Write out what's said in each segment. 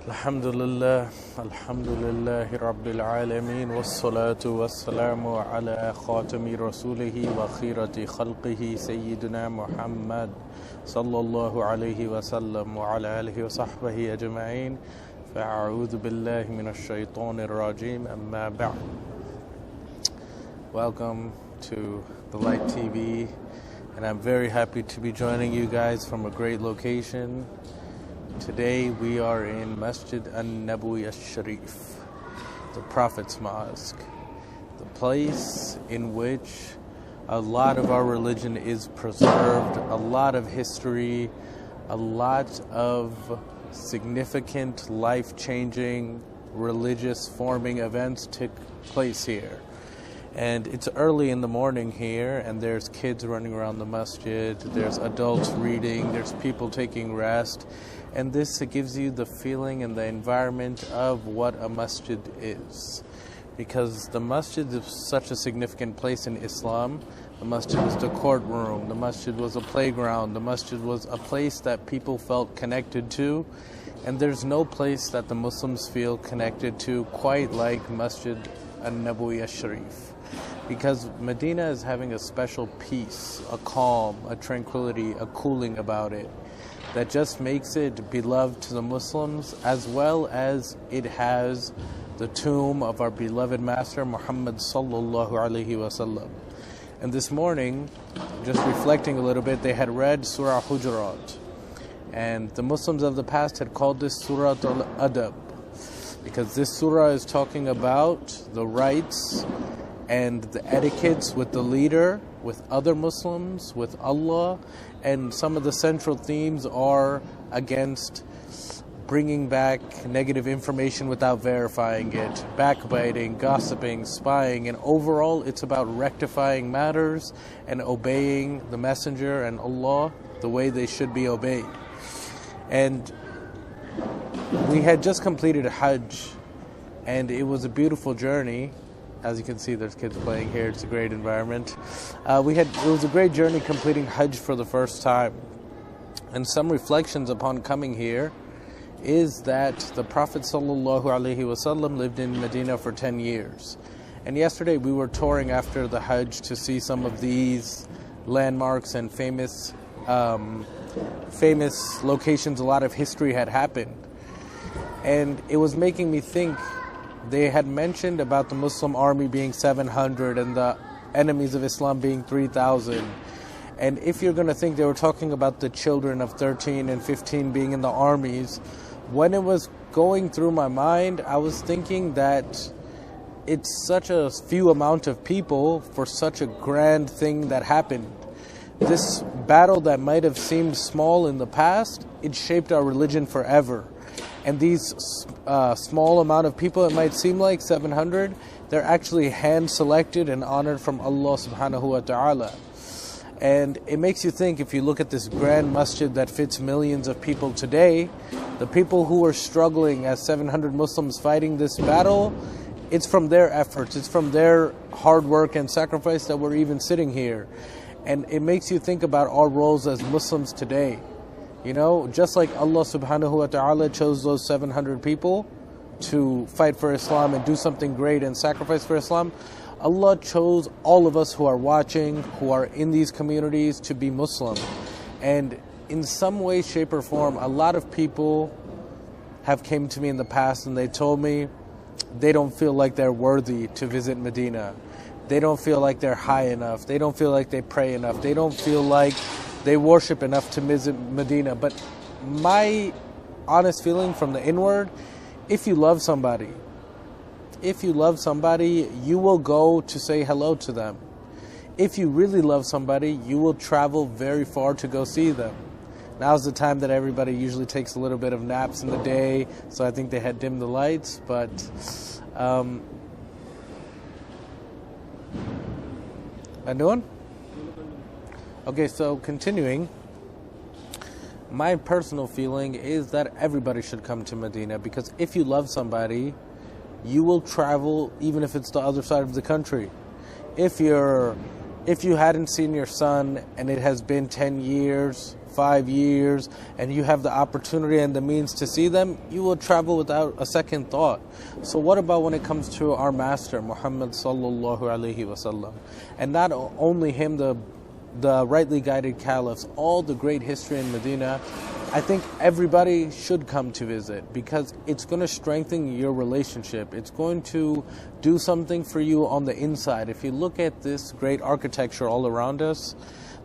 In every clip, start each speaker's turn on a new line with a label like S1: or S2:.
S1: Alhamdulillah, Alhamdulillahi Rabbil Alameen, wassalatu wassalamu ala khatami rasulihi wa khirati khalqihi Sayyidina Muhammad sallallahu alayhi wa sallam wa ala alihi wa sahbihi ajma'een. Fa'a'udhu billahi minash shaitanir rajim, amma ba'd. Welcome to the Light TV, and I'm very happy to be joining you guys from a great location. Today we are in Masjid Nabawi al-Sharif, the Prophet's Mosque, the place in which a lot of our religion is preserved, a lot of history, a lot of significant life-changing religious forming events took place here. And it's early in the morning here, and there's kids running around the masjid, there's adults reading, there's people taking rest. And this gives you the feeling and the environment of what a masjid is. Because the masjid is such a significant place in Islam. The masjid was the courtroom, the masjid was a playground, the masjid was a place that people felt connected to. And there's no place that the Muslims feel connected to quite like Masjid Nabawi al-Sharif. Because Medina is having a special peace, a calm, a tranquility, a cooling about it that just makes it beloved to the Muslims, as well as it has the tomb of our beloved Master Muhammad sallallahu alaihi wasallam. And this morning, just reflecting a little bit, they had read Surah Hujurat, and the Muslims of the past had called this Surah al-Adab, because this surah is talking about the rights and the etiquettes with the leader, with other Muslims, with Allah, and some of the central themes are against bringing back negative information without verifying it, backbiting, gossiping, spying, and overall it's about rectifying matters and obeying the Messenger and Allah the way they should be obeyed. And we had just completed Hajj, and it was a beautiful journey. As you can see, there's kids playing here. It's a great environment. It was a great journey completing Hajj for the first time. And some reflections upon coming here is that the Prophet ﷺ lived in Medina for 10 years. And yesterday we were touring after the Hajj to see some of these landmarks and famous locations. A lot of history had happened. And it was making me think. They had mentioned about the Muslim army being 700 and the enemies of Islam being 3,000. And if you're going to think they were talking about the children of 13 and 15 being in the armies, when it was going through my mind, I was thinking that it's such a few amount of people for such a grand thing that happened. This battle that might have seemed small in the past, it shaped our religion forever. And these small amount of people, it might seem like 700, they're actually hand-selected and honored from Allah subhanahu wa ta'ala. And it makes you think, if you look at this grand masjid that fits millions of people today, the people who are struggling as 700 Muslims fighting this battle, it's from their efforts, it's from their hard work and sacrifice that we're even sitting here. And it makes you think about our roles as Muslims today. You know, just like Allah subhanahu wa ta'ala chose those 700 people to fight for Islam and do something great and sacrifice for Islam, Allah chose all of us who are watching, who are in these communities, to be Muslim. And in some way, shape or form, a lot of people have came to me in the past and they told me they don't feel like they're worthy to visit Medina. They don't feel like they're high enough. They don't feel like they pray enough. They don't feel like they worship enough to visit Medina. But my honest feeling from the inward, if you love somebody, you will go to say hello to them. If you really love somebody, you will travel very far to go see them. Now's the time that everybody usually takes a little bit of naps in the day, so I think they had dimmed the lights, but a new one? Okay, so continuing, my personal feeling is that everybody should come to Medina, because if you love somebody, you will travel even if it's the other side of the country. If you hadn't seen your son and it has been 10 years, 5 years and you have the opportunity and the means to see them, you will travel without a second thought. So what about when it comes to our master, Muhammad sallallahu alaihi wasallam? And not only him, the rightly guided caliphs, all the great history in Medina. I think everybody should come to visit because it's going to strengthen your relationship. It's going to do something for you on the inside. If you look at this great architecture all around us,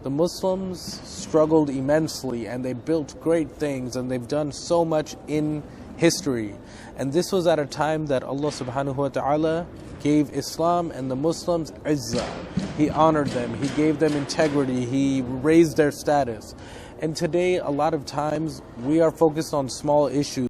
S1: the Muslims struggled immensely and they built great things and they've done so much in history. And this was at a time that Allah subhanahu wa ta'ala gave Islam and the Muslims izzah. He honored them, He gave them integrity, He raised their status. And today, a lot of times, we are focused on small issues.